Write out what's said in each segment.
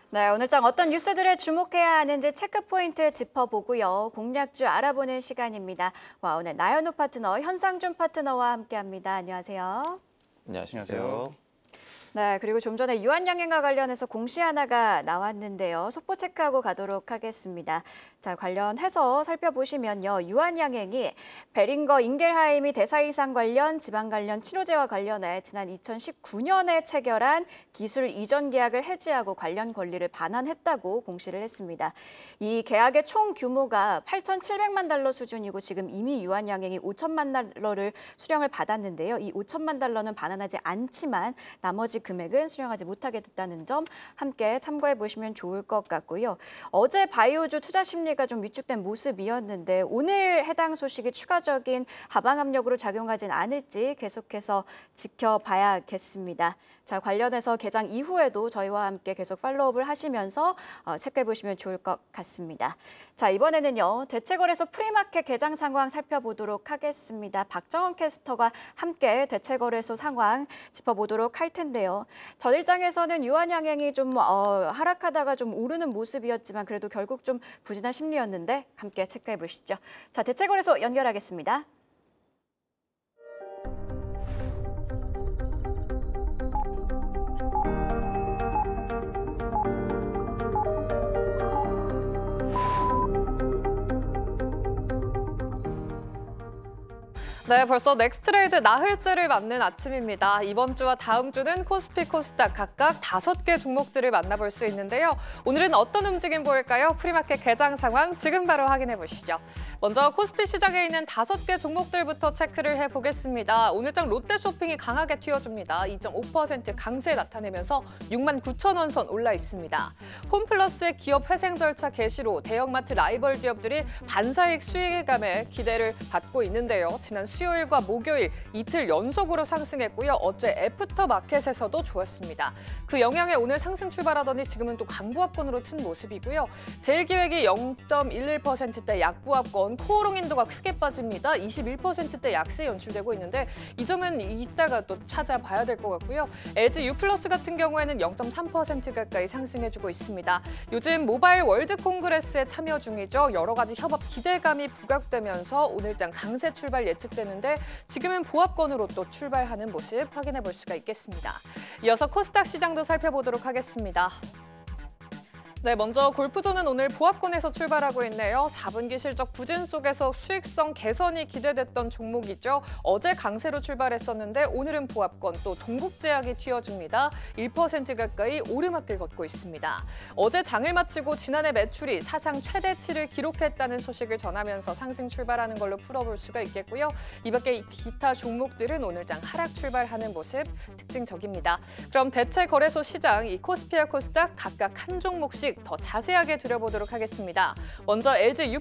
네, 오늘장 어떤 뉴스들에 주목해야 하는지 체크포인트 짚어보고요. 공략주 알아보는 시간입니다. 오늘 나연우 파트너, 현상준 파트너와 함께합니다. 안녕하세요. 안녕하세요. 네, 그리고 좀 전에 유한양행과 관련해서 공시 하나가 나왔는데요. 속보 체크하고 가도록 하겠습니다. 자, 관련해서 살펴보시면요. 유한양행이 베링거 인겔하임이 대사이상 관련 지방 관련 치료제와 관련해 지난 2019년에 체결한 기술 이전 계약을 해지하고 관련 권리를 반환했다고 공시를 했습니다. 이 계약의 총 규모가 8,700만 달러 수준이고 지금 이미 유한양행이 5천만 달러를 수령을 받았는데요. 이 5천만 달러는 반환하지 않지만 나머지 금액은 수령하지 못하게 됐다는 점 함께 참고해 보시면 좋을 것 같고요. 어제 바이오주 투자 심리가 좀 위축된 모습이었는데 오늘 해당 소식이 추가적인 하방 압력으로 작용하진 않을지 계속해서 지켜봐야겠습니다. 자, 관련해서 개장 이후에도 저희와 함께 계속 팔로우업을 하시면서 체크해 보시면 좋을 것 같습니다. 자, 이번에는요. 대체거래소 프리마켓 개장 상황 살펴보도록 하겠습니다. 박정원 캐스터가 함께 대체거래소 상황 짚어보도록 할 텐데요. 전일장에서는 유한양행이 좀 하락하다가 좀 오르는 모습이었지만 그래도 결국 좀 부진한 심리였는데 함께 체크해 보시죠. 자, 대체거래소 연결하겠습니다. 네, 벌써 넥스트레이드 나흘째를 맞는 아침입니다. 이번 주와 다음 주는 코스피, 코스닥 각각 5개 종목들을 만나볼 수 있는데요. 오늘은 어떤 움직임 보일까요? 프리마켓 개장 상황 지금 바로 확인해 보시죠. 먼저 코스피 시장에 있는 5개 종목들부터 체크를 해보겠습니다. 오늘장 롯데쇼핑이 강하게 튀어줍니다. 2.5% 강세 나타내면서 69,000원 선 올라 있습니다. 홈플러스의 기업 회생 절차 개시로 대형마트 라이벌 기업들이 반사익 수익감에 기대를 받고 있는데요. 지난 수요일과 목요일 이틀 연속으로 상승했고요. 어제 애프터마켓에서도 좋았습니다. 그 영향에 오늘 상승 출발하더니 지금은 또 강보합권으로 튼 모습이고요. 제일기획이 0.11%대 약보합권, 코오롱인도가 크게 빠집니다. 21%대 약세 연출되고 있는데 이 점은 이따가 또 찾아봐야 될 것 같고요. LG U+ 같은 경우에는 0.3% 가까이 상승해주고 있습니다. 요즘 모바일 월드 콩그레스에 참여 중이죠. 여러 가지 협업 기대감이 부각되면서 오늘장 강세 출발 예측되는데 지금은 보합권으로 또 출발하는 모습 확인해 볼 수가 있겠습니다. 이어서 코스닥 시장도 살펴보도록 하겠습니다. 네, 먼저 골프존은 오늘 보합권에서 출발하고 있네요. 4분기 실적 부진 속에서 수익성 개선이 기대됐던 종목이죠. 어제 강세로 출발했었는데 오늘은 보합권, 또 동국제약이 튀어줍니다. 1% 가까이 오르막길 걷고 있습니다. 어제 장을 마치고 지난해 매출이 사상 최대치를 기록했다는 소식을 전하면서 상승 출발하는 걸로 풀어볼 수가 있겠고요. 이 밖에 기타 종목들은 오늘장 하락 출발하는 모습 특징적입니다. 그럼 대체거래소 시장, 이 코스피와 코스닥 각각 한 종목씩 더 자세하게 들여보도록 하겠습니다. 먼저 LG U+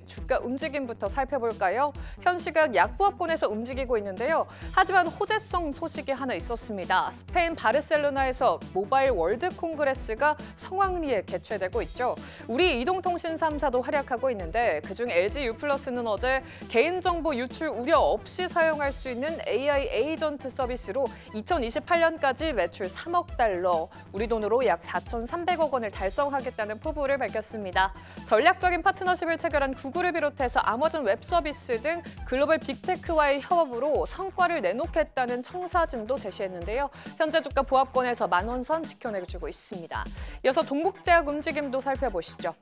주가 움직임부터 살펴볼까요? 현 시각 약보합권에서 움직이고 있는데요. 하지만 호재성 소식이 하나 있었습니다. 스페인 바르셀로나에서 모바일 월드 콩그레스가 성황리에 개최되고 있죠. 우리 이동통신 3사도 활약하고 있는데 그중 LG U+는 어제 개인정보 유출 우려 없이 사용할 수 있는 AI 에이전트 서비스로 2028년까지 매출 3억 달러, 우리 돈으로 약 4,300억 원을 달성하겠다는 포부를 밝혔습니다. 전략적인 파트너십을 체결한 구글을 비롯해서 아마존 웹서비스 등 글로벌 빅테크와의 협업으로 성과를 내놓겠다는 청사진도 제시했는데요. 현재 주가 보합권에서 10,000원 선 지켜내주고 있습니다. 이어서 동국제약 움직임도 살펴보시죠.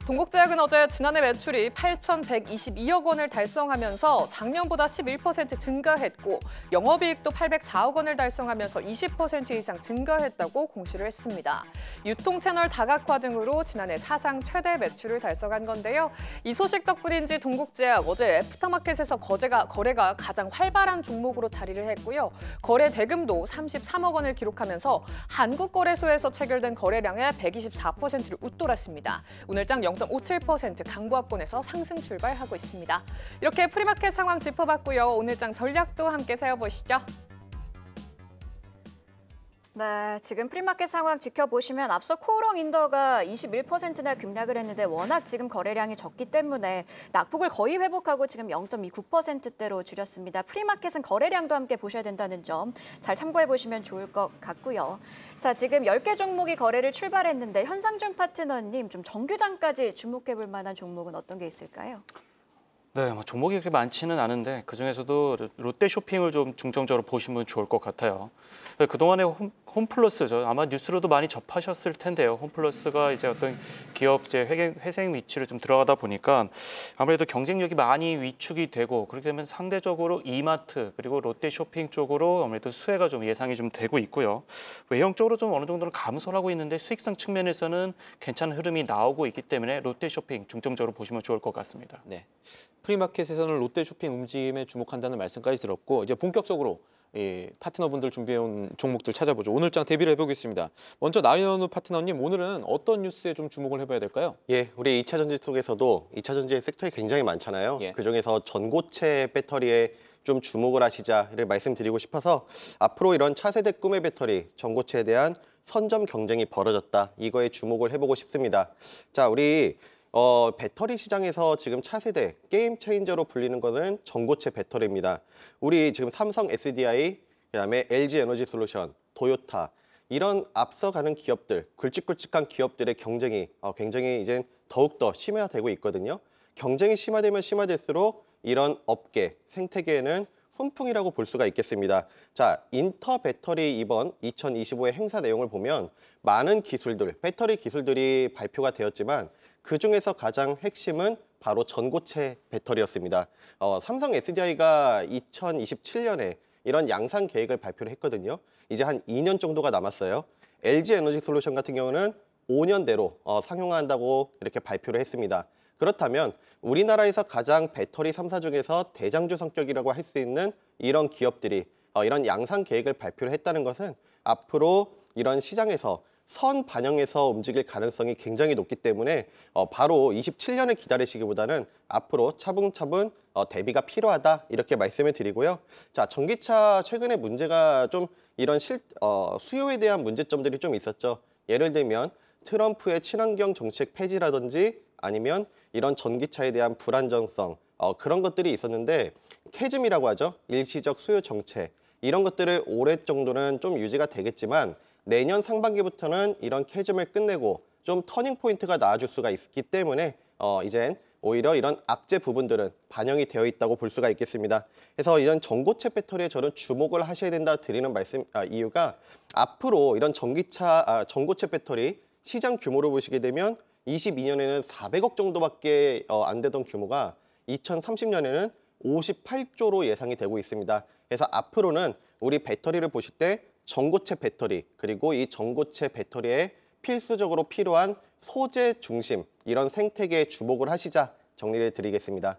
동국제약은 어제 지난해 매출이 8,122억 원을 달성하면서 작년보다 11% 증가했고 영업이익도 804억 원을 달성하면서 20% 이상 증가했다고 공시를 했습니다. 유통채널 다각화 등으로 지난해 사상 최대 매출을 달성한 건데요. 이 소식 덕분인지 동국제약 어제 애프터마켓에서 거래가 가장 활발한 종목으로 자리를 했고요. 거래 대금도 33억 원을 기록하면서 한국거래소에서 체결된 거래량의 124%를 웃돌았습니다. 오늘장 0.57% 강보합권에서 상승 출발하고 있습니다. 이렇게 프리마켓 상황 짚어봤고요. 오늘장 전략도 함께 세워보시죠. 네, 지금 프리마켓 상황 지켜보시면 앞서 코오롱 인더가 21%나 급락을 했는데 워낙 지금 거래량이 적기 때문에 낙폭을 거의 회복하고 지금 0.29%대로 줄였습니다. 프리마켓은 거래량도 함께 보셔야 된다는 점 잘 참고해 보시면 좋을 것 같고요. 자, 지금 10개 종목이 거래를 출발했는데 현상준 파트너님 좀 정규장까지 주목해 볼 만한 종목은 어떤 게 있을까요? 네, 뭐 종목이 그렇게 많지는 않은데 그중에서도 롯데 쇼핑을 좀 중점적으로 보시면 좋을 것 같아요. 네, 그동안에 홈플러스죠. 아마 뉴스로도 많이 접하셨을 텐데요. 홈플러스가 이제 어떤 기업 이제 회생 위치를 좀 들어가다 보니까 아무래도 경쟁력이 많이 위축이 되고 그렇게 되면 상대적으로 이마트 그리고 롯데 쇼핑 쪽으로 아무래도 수혜가 좀 예상이 좀 되고 있고요. 외형적으로 좀 어느 정도는 감소를 하고 있는데 수익성 측면에서는 괜찮은 흐름이 나오고 있기 때문에 롯데 쇼핑 중점적으로 보시면 좋을 것 같습니다. 네. 프리마켓에서는 롯데 쇼핑 움직임에 주목한다는 말씀까지 들었고 이제 본격적으로 파트너분들 준비해온 종목들 찾아보죠. 오늘장 대비를 해보겠습니다. 먼저 나연우 파트너님, 오늘은 어떤 뉴스에 좀 주목을 해봐야 될까요? 예, 우리 2차 전지 속에서도 2차 전지 섹터에 굉장히 많잖아요. 예. 그중에서 전고체 배터리에 좀 주목을 하시자를 말씀드리고 싶어서 앞으로 이런 차세대 꿈의 배터리, 전고체에 대한 선점 경쟁이 벌어졌다. 이거에 주목을 해보고 싶습니다. 자, 우리 배터리 시장에서 지금 차세대 게임 체인저로 불리는 거는 전고체 배터리입니다. 우리 지금 삼성 SDI, 그다음에 LG 에너지 솔루션, 도요타 이런 앞서가는 기업들, 굵직굵직한 기업들의 경쟁이 굉장히 이제 더욱더 심화되고 있거든요. 경쟁이 심화되면 심화될수록 이런 업계, 생태계에는 훈풍이라고 볼 수가 있겠습니다. 자, 인터 배터리 이번 2025의 행사 내용을 보면 많은 기술들, 배터리 기술들이 발표가 되었지만 그중에서 가장 핵심은 바로 전고체 배터리였습니다. 삼성 SDI가 2027년에 이런 양산 계획을 발표를 했거든요. 이제 한 2년 정도가 남았어요. LG 에너지 솔루션 같은 경우는 5년대로 상용화한다고 이렇게 발표를 했습니다. 그렇다면 우리나라에서 가장 배터리 3사 중에서 대장주 성격이라고 할 수 있는 이런 기업들이 이런 양산 계획을 발표를 했다는 것은 앞으로 이런 시장에서 선 반영해서 움직일 가능성이 굉장히 높기 때문에 바로 27년을 기다리시기보다는 앞으로 차분차분 대비가 필요하다 이렇게 말씀을 드리고요. 자, 전기차 최근에 문제가 좀 이런 수요에 대한 문제점들이 좀 있었죠. 예를 들면 트럼프의 친환경 정책 폐지라든지 아니면 이런 전기차에 대한 불안정성 그런 것들이 있었는데 캐즘이라고 하죠. 일시적 수요 정책 이런 것들을 올해 정도는 좀 유지가 되겠지만 내년 상반기부터는 이런 캐즘을 끝내고 좀 터닝 포인트가 나와줄 수가 있기 때문에 이젠 오히려 이런 악재 부분들은 반영이 되어 있다고 볼 수가 있겠습니다. 그래서 이런 전고체 배터리에 저는 주목을 하셔야 된다 드리는 이유가 앞으로 이런 전고체 배터리 시장 규모로 보시게 되면 22년에는 400억 정도밖에 안 되던 규모가 2030년에는 58조로 예상이 되고 있습니다. 그래서 앞으로는 우리 배터리를 보실 때 전고체 배터리 그리고 이 전고체 배터리에 필수적으로 필요한 소재 중심 이런 생태계에 주목을 하시자 정리를 드리겠습니다.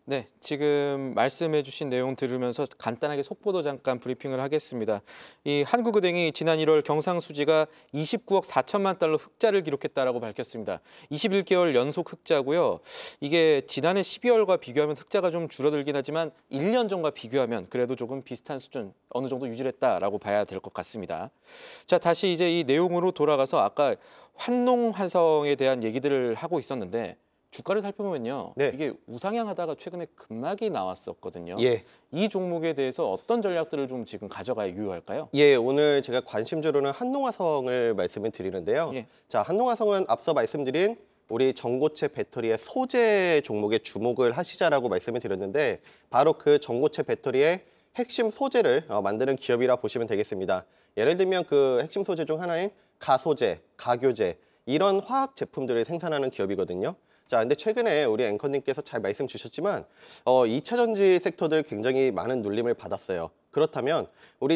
네, 지금 말씀해 주신 내용 들으면서 간단하게 속보도 잠깐 브리핑을 하겠습니다. 이 한국은행이 지난 1월 경상수지가 29억 4천만 달러 흑자를 기록했다라고 밝혔습니다. 21개월 연속 흑자고요. 이게 지난해 12월과 비교하면 흑자가 좀 줄어들긴 하지만 1년 전과 비교하면 그래도 조금 비슷한 수준 어느 정도 유지를 했다라고 봐야 될 것 같습니다. 자, 다시 이제 이 내용으로 돌아가서 아까 환농환성에 대한 얘기들을 하고 있었는데 주가를 살펴보면요. 네. 이게 우상향하다가 최근에 급락이 나왔었거든요. 예. 이 종목에 대해서 어떤 전략들을 좀 지금 가져가야 유효할까요? 예, 오늘 제가 관심주로는 한농화성을 말씀을 드리는데요. 예. 자, 한농화성은 앞서 말씀드린 우리 전고체 배터리의 소재 종목에 주목을 하시자라고 말씀을 드렸는데 바로 그 전고체 배터리의 핵심 소재를 만드는 기업이라 보시면 되겠습니다. 예를 들면 그 핵심 소재 중 하나인 가소재, 가교재 이런 화학 제품들을 생산하는 기업이거든요. 자, 근데 최근에 우리 앵커님께서 잘 말씀 주셨지만 2차 전지 섹터들 굉장히 많은 눌림을 받았어요. 그렇다면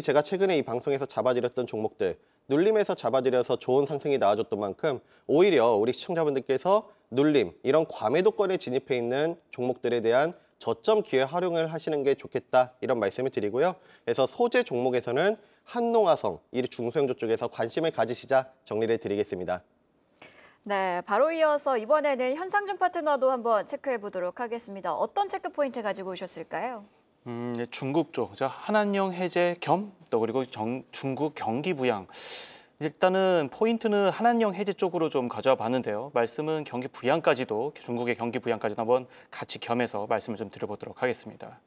제가 최근에 이 방송에서 잡아드렸던 종목들 눌림에서 잡아드려서 좋은 상승이 나와줬던 만큼 오히려 우리 시청자분들께서 눌림, 이런 과매도권에 진입해 있는 종목들에 대한 저점 기회 활용을 하시는 게 좋겠다 이런 말씀을 드리고요. 그래서 소재 종목에서는 한농화성, 이 중소형주 쪽에서 관심을 가지시자 정리를 드리겠습니다. 네, 바로 이어서 이번에는 현상준 파트너도 한번 체크해 보도록 하겠습니다. 어떤 체크 포인트 가지고 오셨을까요? 중국 쪽, 한한령 해제 겸 또 그리고 중국 경기 부양. 일단은 포인트는 한한령 해제 쪽으로 좀 가져와 봤는데요. 말씀은 경기 부양까지도 중국의 경기 부양까지도 한번 같이 겸해서 말씀을 좀 드려보도록 하겠습니다.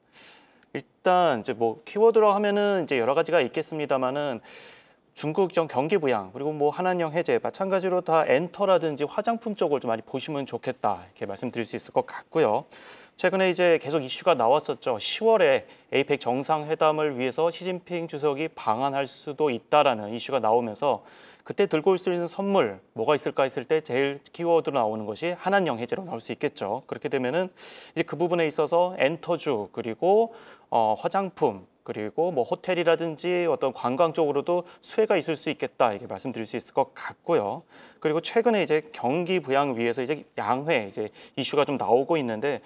일단 이제 뭐 키워드로 하면은 이제 여러 가지가 있겠습니다만은 중국 경기 부양 그리고 뭐 한한령 해제 마찬가지로 다 엔터라든지 화장품 쪽을 좀 많이 보시면 좋겠다 이렇게 말씀드릴 수 있을 것 같고요. 최근에 이제 계속 이슈가 나왔었죠. 10월에 에이펙 정상회담을 위해서 시진핑 주석이 방한할 수도 있다라는 이슈가 나오면서 그때 들고 올 수 있는 선물 뭐가 있을까 했을 때 제일 키워드로 나오는 것이 한한령 해제로 나올 수 있겠죠. 그렇게 되면은 이제 그 부분에 있어서 엔터주 그리고 화장품 그리고 뭐 호텔이라든지 어떤 관광 쪽으로도 수혜가 있을 수 있겠다 이렇게 말씀드릴 수 있을 것 같고요. 그리고 최근에 이제 경기 부양 위해서 이제 양회 이제 이슈가 좀 나오고 있는데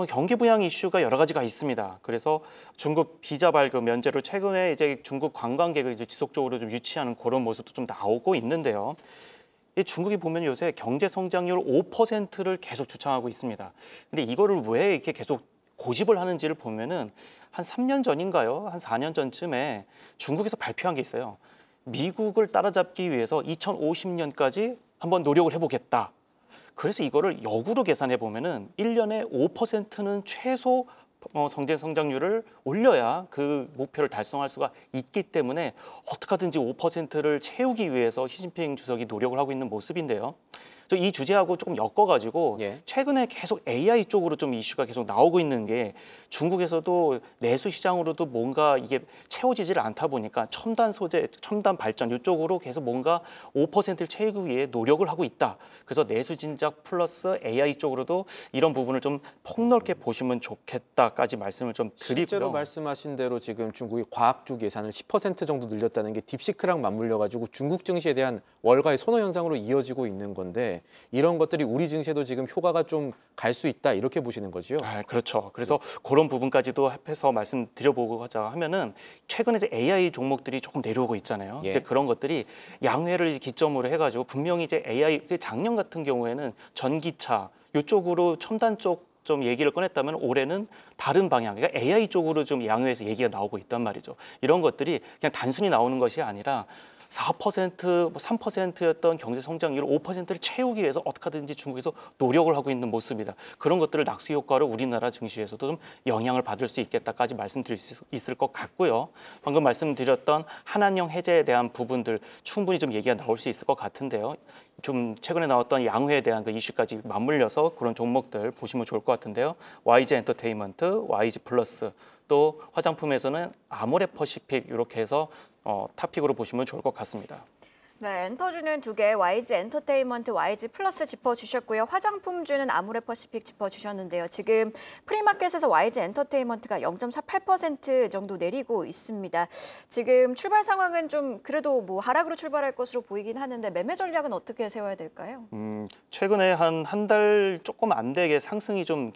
경기 부양 이슈가 여러 가지가 있습니다. 그래서 중국 비자 발급 면제로 최근에 이제 중국 관광객을 이제 지속적으로 좀 유치하는 그런 모습도 좀 나오고 있는데요. 이 중국이 보면 요새 경제 성장률 5%를 계속 주창하고 있습니다. 근데 이거를 왜 이렇게 계속 고집을 하는지를 보면은 한 3년 전인가요? 한 4년 전쯤에 중국에서 발표한 게 있어요. 미국을 따라잡기 위해서 2050년까지 한번 노력을 해보겠다. 그래서 이거를 역으로 계산해 보면은 1년에 5%는 최소 경제 성장률을 올려야 그 목표를 달성할 수가 있기 때문에 어떻게 하든지 5%를 채우기 위해서 시진핑 주석이 노력을 하고 있는 모습인데요. 이 주제하고 조금 엮어가지고 예. 최근에 계속 AI 쪽으로 좀 이슈가 계속 나오고 있는 게 중국에서도 내수 시장으로도 뭔가 이게 채워지질 않다 보니까 첨단 소재, 첨단 발전 이쪽으로 계속 뭔가 5%를 채우기 위해 노력을 하고 있다. 그래서 내수 진작 플러스 AI 쪽으로도 이런 부분을 좀 폭넓게 보시면 좋겠다까지 말씀을 좀 드리고요. 실제로 말씀하신 대로 지금 중국이 과학 쪽 예산을 10% 정도 늘렸다는 게 딥시크랑 맞물려 가지고 중국 증시에 대한 월가의 선호 현상으로 이어지고 있는 건데 이런 것들이 우리 증시에도 지금 효과가 좀 갈 수 있다 이렇게 보시는 거죠? 그렇죠. 그래서 그런 부분까지도 합해서 말씀드려보고 하자 하면은 최근에 이제 AI 종목들이 조금 내려오고 있잖아요. 예. 이제 그런 것들이 양회를 기점으로 해가지고 분명히 이제 AI 작년 같은 경우에는 전기차 이쪽으로 첨단 쪽 좀 얘기를 꺼냈다면 올해는 다른 방향, 그러니까 AI 쪽으로 좀 양회에서 얘기가 나오고 있단 말이죠. 이런 것들이 그냥 단순히 나오는 것이 아니라 4%, 3%였던 경제 성장률 5%를 채우기 위해서 어떻게 하든지 중국에서 노력을 하고 있는 모습이다. 그런 것들을 낙수 효과로 우리나라 증시에서도 좀 영향을 받을 수 있겠다까지 말씀드릴 수 있을 것 같고요. 방금 말씀드렸던 한한령 해제에 대한 부분들 충분히 좀 얘기가 나올 수 있을 것 같은데요. 좀 최근에 나왔던 양회에 대한 그 이슈까지 맞물려서 그런 종목들 보시면 좋을 것 같은데요. YG 엔터테인먼트, YG 플러스, 또 화장품에서는 아모레퍼시픽 이렇게 해서 탑픽으로 보시면 좋을 것 같습니다. 네, 엔터주는 2개, YG 엔터테인먼트, YG 플러스 짚어주셨고요. 화장품주는 아모레퍼시픽 짚어주셨는데요. 지금 프리마켓에서 YG 엔터테인먼트가 0.48% 정도 내리고 있습니다. 지금 출발 상황은 좀 그래도 뭐 하락으로 출발할 것으로 보이긴 하는데 매매 전략은 어떻게 세워야 될까요? 최근에 한 달 조금 안 되게 상승이 좀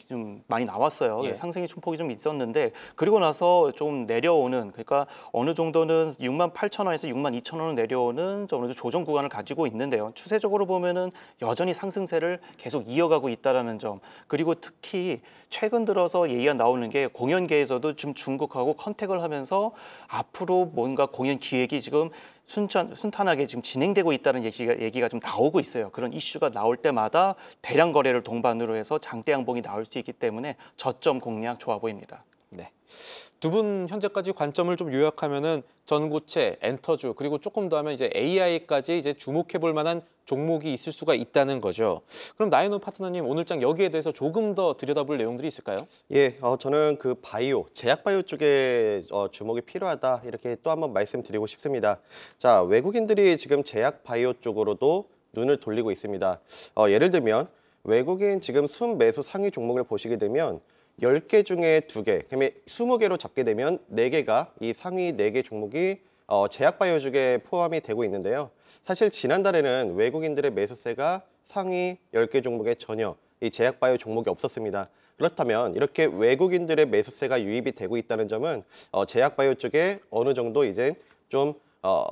많이 나왔어요. 예. 상승이 좀 폭이 좀 있었는데 그리고 나서 좀 내려오는 그러니까 어느 정도는 68,000원에서 62,000원으로 내려오는 좀 어느 정도 조정 구간을 가지고 있는데요. 추세적으로 보면은 여전히 상승세를 계속 이어가고 있다라는 점. 그리고 특히 최근 들어서 얘기가 나오는 게 공연계에서도 좀 중국하고 컨택을 하면서 앞으로 뭔가 공연 기획이 지금 순탄하게 지금 진행되고 있다는 얘기가 좀 나오고 있어요. 그런 이슈가 나올 때마다 대량 거래를 동반으로 해서 장대 양봉이 나올 수 있기 때문에 저점 공략 좋아 보입니다. 네. 두 분 현재까지 관점을 좀 요약하면은 전고체, 엔터주 그리고 조금 더 하면 이제 AI까지 이제 주목해 볼 만한 종목이 있을 수가 있다는 거죠. 그럼 나인원 파트너님 오늘장 여기에 대해서 조금 더 들여다볼 내용들이 있을까요? 예, 저는 그 바이오, 제약 바이오 쪽에 주목이 필요하다 이렇게 또 한번 말씀드리고 싶습니다. 자, 외국인들이 지금 제약 바이오 쪽으로도 눈을 돌리고 있습니다. 예를 들면 외국인 지금 순매수 상위 종목을 보시게 되면 10개 중에 2개, 그러면 20개로 잡게 되면 4개가 이 상위 4개 종목이 제약 바이오 쪽에 포함이 되고 있는데요. 사실 지난달에는 외국인들의 매수세가 상위 10개 종목에 전혀 이 제약 바이오 종목이 없었습니다. 그렇다면 이렇게 외국인들의 매수세가 유입이 되고 있다는 점은 제약 바이오 쪽에 어느 정도 이제 좀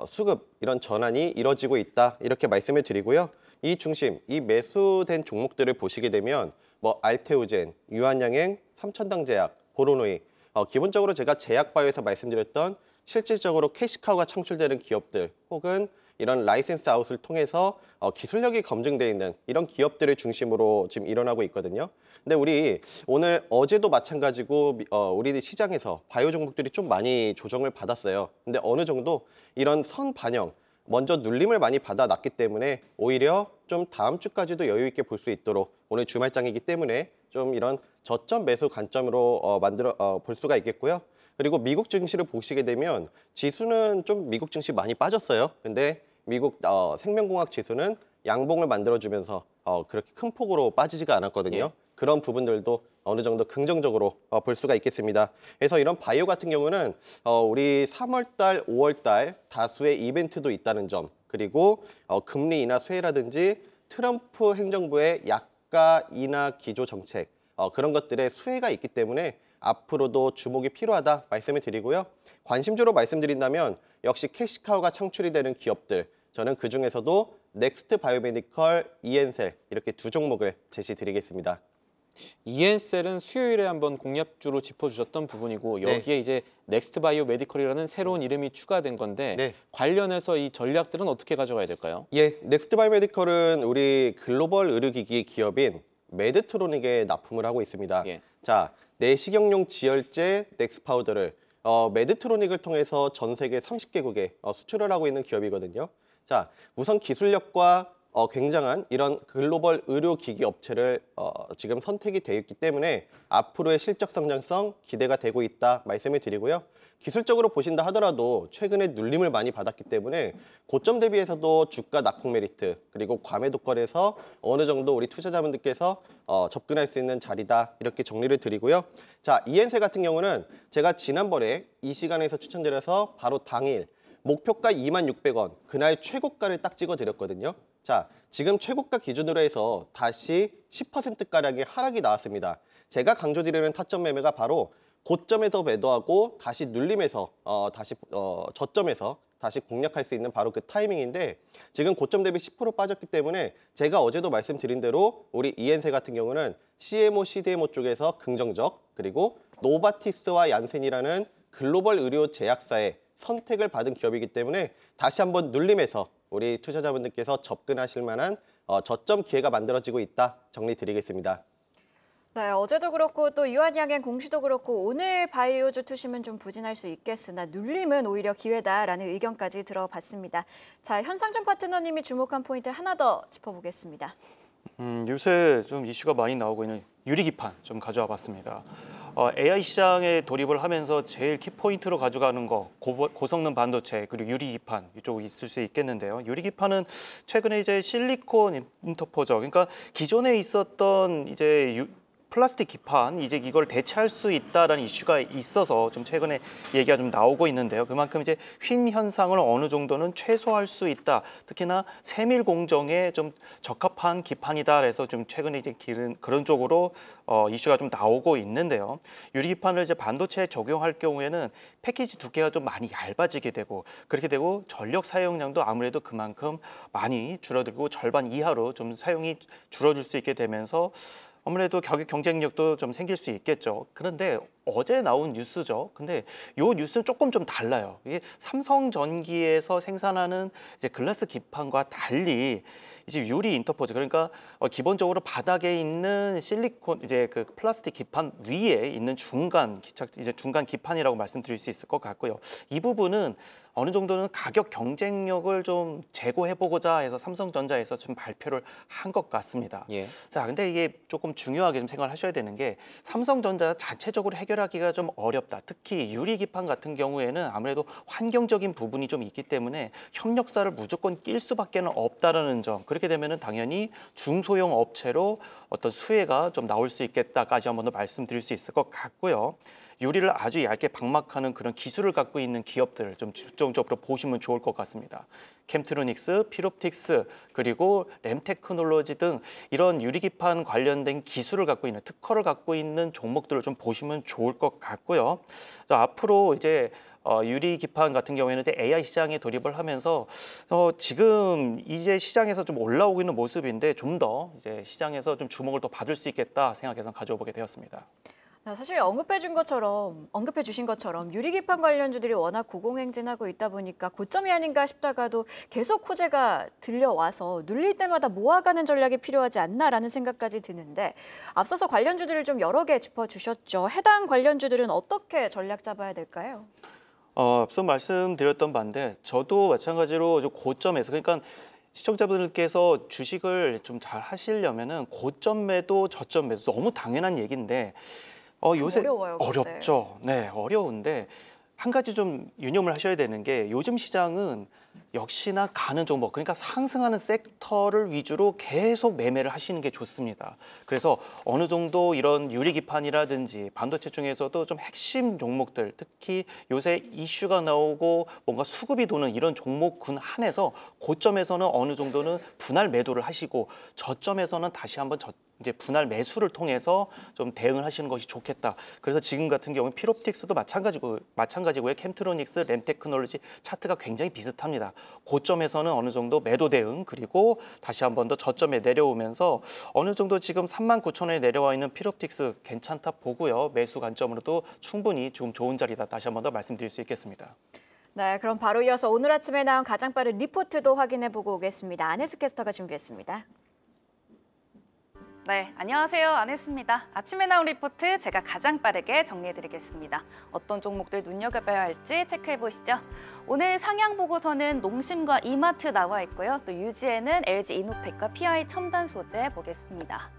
수급 이런 전환이 이뤄지고 있다 이렇게 말씀을 드리고요. 이 중심, 이 매수된 종목들을 보시게 되면 뭐 알테오젠, 유한양행, 삼천당제약, 보로노이 기본적으로 제가 제약바이오에서 말씀드렸던 실질적으로 캐시카우가 창출되는 기업들 혹은 이런 라이센스 아웃을 통해서 기술력이 검증되어 있는 이런 기업들을 중심으로 지금 일어나고 있거든요. 근데 우리 오늘 어제도 마찬가지고 우리 시장에서 바이오 종목들이 좀 많이 조정을 받았어요. 근데 어느 정도 이런 선 반영, 먼저 눌림을 많이 받아놨기 때문에 오히려 좀 다음 주까지도 여유 있게 볼 수 있도록 오늘 주말장이기 때문에 좀 이런 저점 매수 관점으로 볼 수가 있겠고요. 그리고 미국 증시를 보시게 되면 지수는 좀 미국 증시 많이 빠졌어요. 근데 미국 생명공학 지수는 양봉을 만들어주면서 그렇게 큰 폭으로 빠지지가 않았거든요. 예. 그런 부분들도 어느 정도 긍정적으로 볼 수가 있겠습니다. 그래서 이런 바이오 같은 경우는 우리 3월달, 5월달 다수의 이벤트도 있다는 점, 그리고 금리 인하 수혜라든지 트럼프 행정부의 약가 인하 기조 정책, 그런 것들의 수혜가 있기 때문에 앞으로도 주목이 필요하다 말씀을 드리고요. 관심주로 말씀드린다면 역시 캐시카우가 창출이 되는 기업들, 저는 그중에서도 넥스트 바이오메디컬, 이엔셀 이렇게 두 종목을 제시드리겠습니다. 이엔셀은 수요일에 한번 공략주로 짚어주셨던 부분이고 여기에 이제 넥스트 바이오 메디컬이라는 새로운 이름이 추가된 건데 네. 관련해서 이 전략들은 어떻게 가져가야 될까요? 예, 넥스트 바이오메디컬은 우리 글로벌 의료기기 기업인 메드트로닉에 납품을 하고 있습니다. 예. 자, 내시경용 지혈제 넥스 파우더를 메드트로닉을 통해서 전 세계 30개국에 수출을 하고 있는 기업이거든요. 자, 우선 기술력과 굉장한 이런 글로벌 의료기기 업체를 지금 선택이 되어 있기 때문에 앞으로의 실적 성장성 기대가 되고 있다 말씀을 드리고요. 기술적으로 보신다 하더라도 최근에 눌림을 많이 받았기 때문에 고점 대비해서도 주가 낙폭 메리트 그리고 과매도권에서 어느 정도 우리 투자자분들께서 접근할 수 있는 자리다 이렇게 정리를 드리고요. 자, 이엔셀 같은 경우는 제가 지난번에 이 시간에서 추천드려서 바로 당일 목표가 26,600원 그날 최고가를 딱 찍어드렸거든요. 자, 지금 최고가 기준으로 해서 다시 10%가량의 하락이 나왔습니다. 제가 강조드리는 타점 매매가 바로 고점에서 매도하고 다시 눌림에서 저점에서 다시 공략할 수 있는 바로 그 타이밍인데 지금 고점 대비 10% 빠졌기 때문에 제가 어제도 말씀드린 대로 우리 이엔셀 같은 경우는 CMO, CDMO 쪽에서 긍정적 그리고 노바티스와 얀센이라는 글로벌 의료 제약사의 선택을 받은 기업이기 때문에 다시 한번 눌림에서 우리 투자자분들께서 접근하실 만한 저점 기회가 만들어지고 있다 정리 드리겠습니다. 네, 어제도 그렇고 또 유한양행 공시도 그렇고 오늘 바이오주 투심은 좀 부진할 수 있겠으나 눌림은 오히려 기회다라는 의견까지 들어봤습니다. 자, 현상준 파트너님이 주목한 포인트 하나 더 짚어보겠습니다. 요새 좀 이슈가 많이 나오고 있는 유리기판 좀 가져와 봤습니다. AI 시장에 돌입을 하면서 제일 키포인트로 가져가는 거 고성능 반도체 그리고 유리기판 이쪽 있을 수 있겠는데요. 유리기판은 최근에 이제 실리콘 인터포저 그러니까 기존에 있었던 이제 플라스틱 기판 이제 이걸 대체할 수 있다라는 이슈가 있어서 좀 최근에 얘기가 좀 나오고 있는데요. 그만큼 이제 휨 현상을 어느 정도는 최소화할 수 있다. 특히나 세밀 공정에 좀 적합한 기판이다. 그래서 좀 최근에 이제 그런 쪽으로 이슈가 좀 나오고 있는데요. 유리 기판을 이제 반도체에 적용할 경우에는 패키지 두께가 좀 많이 얇아지게 되고 그렇게 되고 전력 사용량도 아무래도 그만큼 많이 줄어들고 절반 이하로 좀 사용이 줄어들 수 있게 되면서 아무래도 가격 경쟁력도 좀 생길 수 있겠죠. 그런데 어제 나온 뉴스죠. 근데 요 뉴스는 조금 좀 달라요. 이게 삼성전기에서 생산하는 이제 글라스 기판과 달리 이제 유리 인터포즈 그러니까 기본적으로 바닥에 있는 실리콘 이제 그 플라스틱 기판 위에 있는 중간 기판이라고 말씀드릴 수 있을 것 같고요. 이 부분은 어느 정도는 가격 경쟁력을 좀 제고해보고자 해서 삼성전자에서 좀 발표를 한 것 같습니다. 예. 자, 근데 이게 조금 중요하게 좀 생각을 하셔야 되는 게 삼성전자 자체적으로 해결하기가 좀 어렵다. 특히 유리 기판 같은 경우에는 아무래도 환경적인 부분이 좀 있기 때문에 협력사를 무조건 낄 수밖에는 없다라는 점. 그렇게 되면은 당연히 중소형 업체로 어떤 수혜가 좀 나올 수 있겠다까지 한번 더 말씀드릴 수 있을 것 같고요. 유리를 아주 얇게 박막하는 그런 기술을 갖고 있는 기업들을 좀 집중적으로 보시면 좋을 것 같습니다. 캠트로닉스, 피롭틱스, 그리고 램테크놀로지 등 이런 유리기판 관련된 기술을 갖고 있는 특허를 갖고 있는 종목들을 좀 보시면 좋을 것 같고요. 앞으로 이제 유리기판 같은 경우에는 이제 AI 시장에 돌입을 하면서 지금 이제 시장에서 좀 올라오고 있는 모습인데 좀 더 이제 시장에서 좀 주목을 더 받을 수 있겠다 생각해서 가져오게 되었습니다. 사실 언급해 주신 것처럼 유리기판 관련주들이 워낙 고공행진하고 있다 보니까 고점이 아닌가 싶다가도 계속 호재가 들려와서 눌릴 때마다 모아가는 전략이 필요하지 않나라는 생각까지 드는데 앞서서 관련주들을 좀 여러 개 짚어주셨죠. 해당 관련주들은 어떻게 전략 잡아야 될까요? 앞서 말씀드렸던 바인데 저도 마찬가지로 좀 고점에서 그러니까 시청자분들께서 주식을 좀 잘 하시려면은 고점 매도, 저점 매도 너무 당연한 얘기인데 요새 어려워요, 그때. 어렵죠. 네, 어려운데 한 가지 좀 유념을 하셔야 되는 게 요즘 시장은 역시나 가는 종목, 그러니까 상승하는 섹터를 위주로 계속 매매를 하시는 게 좋습니다. 그래서 어느 정도 이런 유리기판이라든지 반도체 중에서도 좀 핵심 종목들, 특히 요새 이슈가 나오고 뭔가 수급이 도는 이런 종목군 한해서 고점에서는 어느 정도는 분할 매도를 하시고 저점에서는 다시 한번 이제 분할 매수를 통해서 좀 대응을 하시는 것이 좋겠다. 그래서 지금 같은 경우는 필옵틱스도 마찬가지고요. 캠트로닉스, 램테크놀로지 차트가 굉장히 비슷합니다. 고점에서는 어느 정도 매도 대응, 그리고 다시 한 번 더 저점에 내려오면서 어느 정도 지금 39,000원에 내려와 있는 필옵틱스 괜찮다 보고요. 매수 관점으로도 충분히 지금 좋은 자리다. 다시 한 번 더 말씀드릴 수 있겠습니다. 네, 그럼 바로 이어서 오늘 아침에 나온 가장 빠른 리포트도 확인해보고 오겠습니다. 안혜수 캐스터가 준비했습니다. 네, 안녕하세요. 안혜수입니다. 아침에 나온 리포트 제가 가장 빠르게 정리해드리겠습니다. 어떤 종목들 눈여겨봐야 할지 체크해보시죠. 오늘 상향 보고서는 농심과 이마트 나와 있고요. 또 유지에는 LG 이노텍과 PI 첨단 소재 보겠습니다.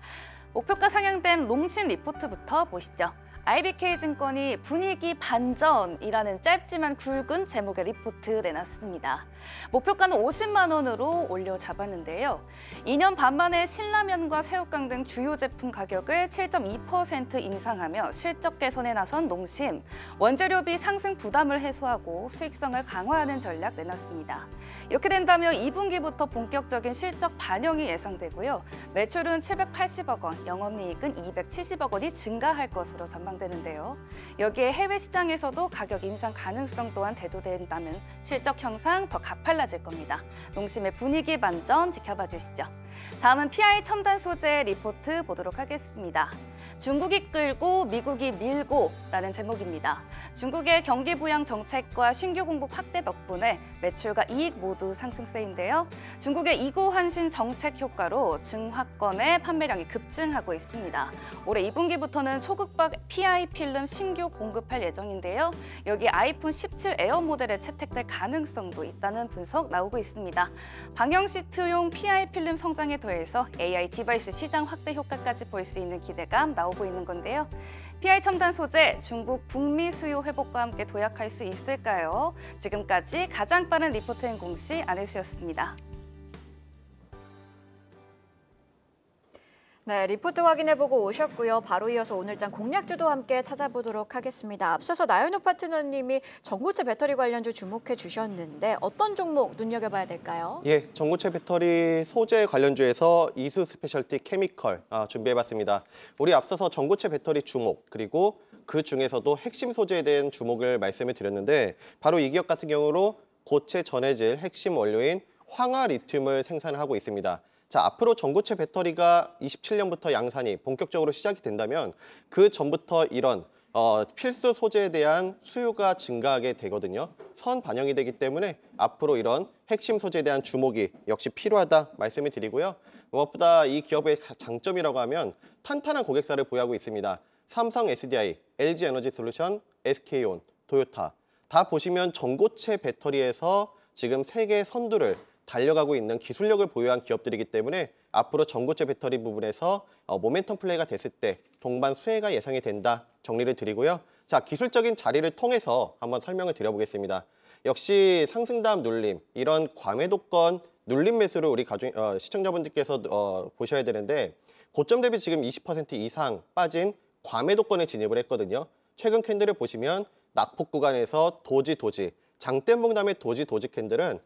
목표가 상향된 농심 리포트부터 보시죠. IBK증권이 분위기 반전이라는 짧지만 굵은 제목의 리포트 내놨습니다. 목표가는 50만 원으로 올려 잡았는데요. 2년 반 만에 신라면과 새우깡 등 주요 제품 가격을 7.2% 인상하며 실적 개선에 나선 농심. 원재료비 상승 부담을 해소하고 수익성을 강화하는 전략 내놨습니다. 이렇게 된다면 2분기부터 본격적인 실적 반영이 예상되고요. 매출은 780억 원, 영업이익은 270억 원이 증가할 것으로 전망되는데요. 여기에 해외 시장에서도 가격 인상 가능성 또한 대두된다면 실적 형상 더 가팔라질 겁니다. 농심의 분위기 반전 지켜봐 주시죠. 다음은 PI 첨단 소재 리포트 보도록 하겠습니다. 중국이 끌고 미국이 밀고라는 제목입니다. 중국의 경기 부양 정책과 신규 공급 확대 덕분에 매출과 이익 모두 상승세인데요. 중국의 이고 환신 정책 효과로 증화권의 판매량이 급증하고 있습니다. 올해 2분기부터는 초극박 PI 필름 신규 공급할 예정인데요. 여기 아이폰 17 에어 모델에 채택될 가능성도 있다는 분석 나오고 있습니다. 방영 시트용 PI 필름 성장에 더해서 AI 디바이스 시장 확대 효과까지 볼 수 있는 기대감 나오고 있는 건데요. PI 첨단 소재, 중국 북미 수요 회복과 함께 도약할 수 있을까요? 지금까지 가장 빠른 리포트인 공시 안혜수였습니다. 네, 리포트 확인해보고 오셨고요. 바로 이어서 오늘장 공략주도 함께 찾아보도록 하겠습니다. 앞서서 나연욱 파트너님이 전고체 배터리 관련주 주목해 주셨는데 어떤 종목 눈여겨봐야 될까요? 예, 전고체 배터리 소재 관련주에서 이수 스페셜티 케미컬 준비해봤습니다. 우리 앞서서 전고체 배터리 주목, 그리고 그 중에서도 핵심 소재에 대한 주목을 말씀을 드렸는데 바로 이 기업 같은 경우로 고체 전해질 핵심 원료인 황화 리튬을 생산을 하고 있습니다. 자, 앞으로 전고체 배터리가 27년부터 양산이 본격적으로 시작이 된다면 그 전부터 이런 필수 소재에 대한 수요가 증가하게 되거든요. 선 반영이 되기 때문에 앞으로 이런 핵심 소재에 대한 주목이 역시 필요하다 말씀을 드리고요. 무엇보다 이 기업의 장점이라고 하면 탄탄한 고객사를 보유하고 있습니다. 삼성 SDI, LG 에너지 솔루션, SK온, 토요타 다 보시면 전고체 배터리에서 지금 세계 선두를 달려가고 있는 기술력을 보유한 기업들이기 때문에 앞으로 전고체 배터리 부분에서 모멘텀 플레이가 됐을 때 동반 수혜가 예상이 된다 정리를 드리고요. 자, 기술적인 자리를 통해서 한번 설명을 드려보겠습니다. 역시 상승 다음 눌림, 이런 과매도권 눌림 매수를 우리 시청자분들께서 보셔야 되는데 고점 대비 지금 20% 이상 빠진 과매도권에 진입을 했거든요. 최근 캔들을 보시면 낙폭 구간에서 도지 장대봉 다음에 도지 캔들은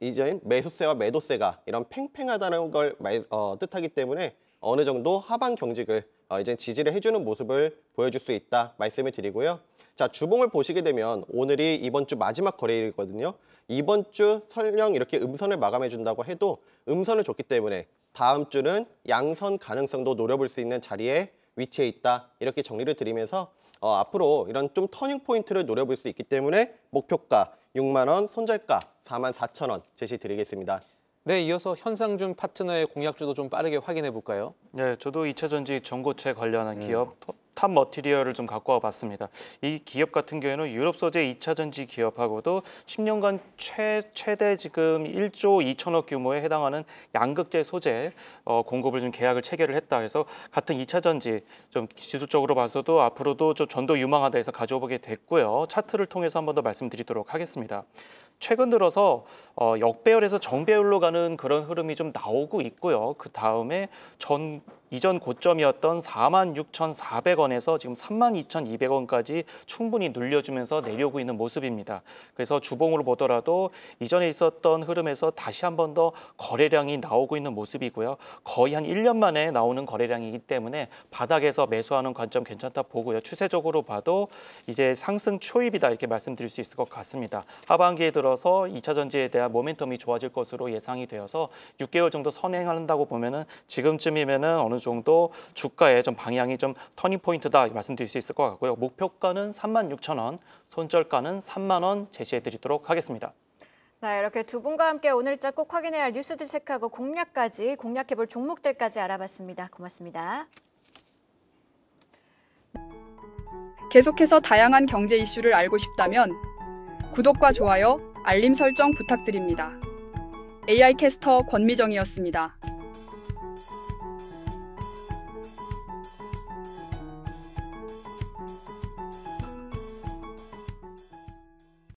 이제 매수세와 매도세가 이런 팽팽하다는 걸 뜻하기 때문에 어느 정도 하방 경직을 이제 지지를 해주는 모습을 보여줄 수 있다 말씀을 드리고요. 자, 주봉을 보시게 되면 오늘이 이번 주 마지막 거래일이거든요. 이번 주 설령 이렇게 음선을 마감해 준다고 해도 음선을 줬기 때문에 다음 주는 양선 가능성도 노려볼 수 있는 자리에 위치해 있다. 이렇게 정리를 드리면서 앞으로 이런 좀 터닝 포인트를 노려볼 수 있기 때문에 목표가 6만 원, 손절가 4만 4천 원 제시 드리겠습니다. 네, 이어서 현상준 파트너의 공약주도 좀 빠르게 확인해 볼까요? 네, 저도 2차 전지 전고체 관련한 기업 탑 머티리얼을 좀 갖고 와봤습니다. 이 기업 같은 경우에는 유럽 소재 2차 전지 기업하고도 10년간 최대 지금 1조 2천억 규모에 해당하는 양극재 소재 공급을 좀 계약을 체결을 했다. 해서 같은 2차 전지 좀 지수적으로 봐서도 앞으로도 좀 전도 유망하다 해서 가져오게 됐고요. 차트를 통해서 한 번 더 말씀드리도록 하겠습니다. 최근 들어서 역배열에서 정배열로 가는 그런 흐름이 좀 나오고 있고요. 그 다음에 이전 고점이었던 46,400원에서 지금 32,200원까지 충분히 눌려주면서 내려오고 있는 모습입니다. 그래서 주봉으로 보더라도 이전에 있었던 흐름에서 다시 한 번 더 거래량이 나오고 있는 모습이고요. 거의 한 1년 만에 나오는 거래량이기 때문에 바닥에서 매수하는 관점 괜찮다 보고요. 추세적으로 봐도 이제 상승 초입이다 이렇게 말씀드릴 수 있을 것 같습니다. 하반기에 들어서 2차 전지에 대한 모멘텀이 좋아질 것으로 예상이 되어서 6개월 정도 선행한다고 보면은 지금쯤이면은 어느 정도 주가의 좀 방향이 좀 터닝 포인트다 말씀드릴 수 있을 것 같고요. 목표가는 36,000원, 손절가는 3만 원 제시해 드리도록 하겠습니다. 네, 이렇게 두 분과 함께 오늘자 꼭 확인해야 할 뉴스들 체크하고 공략해볼 종목들까지 알아봤습니다. 고맙습니다. 계속해서 다양한 경제 이슈를 알고 싶다면 구독과 좋아요, 알림 설정 부탁드립니다. AI 캐스터 권미정이었습니다.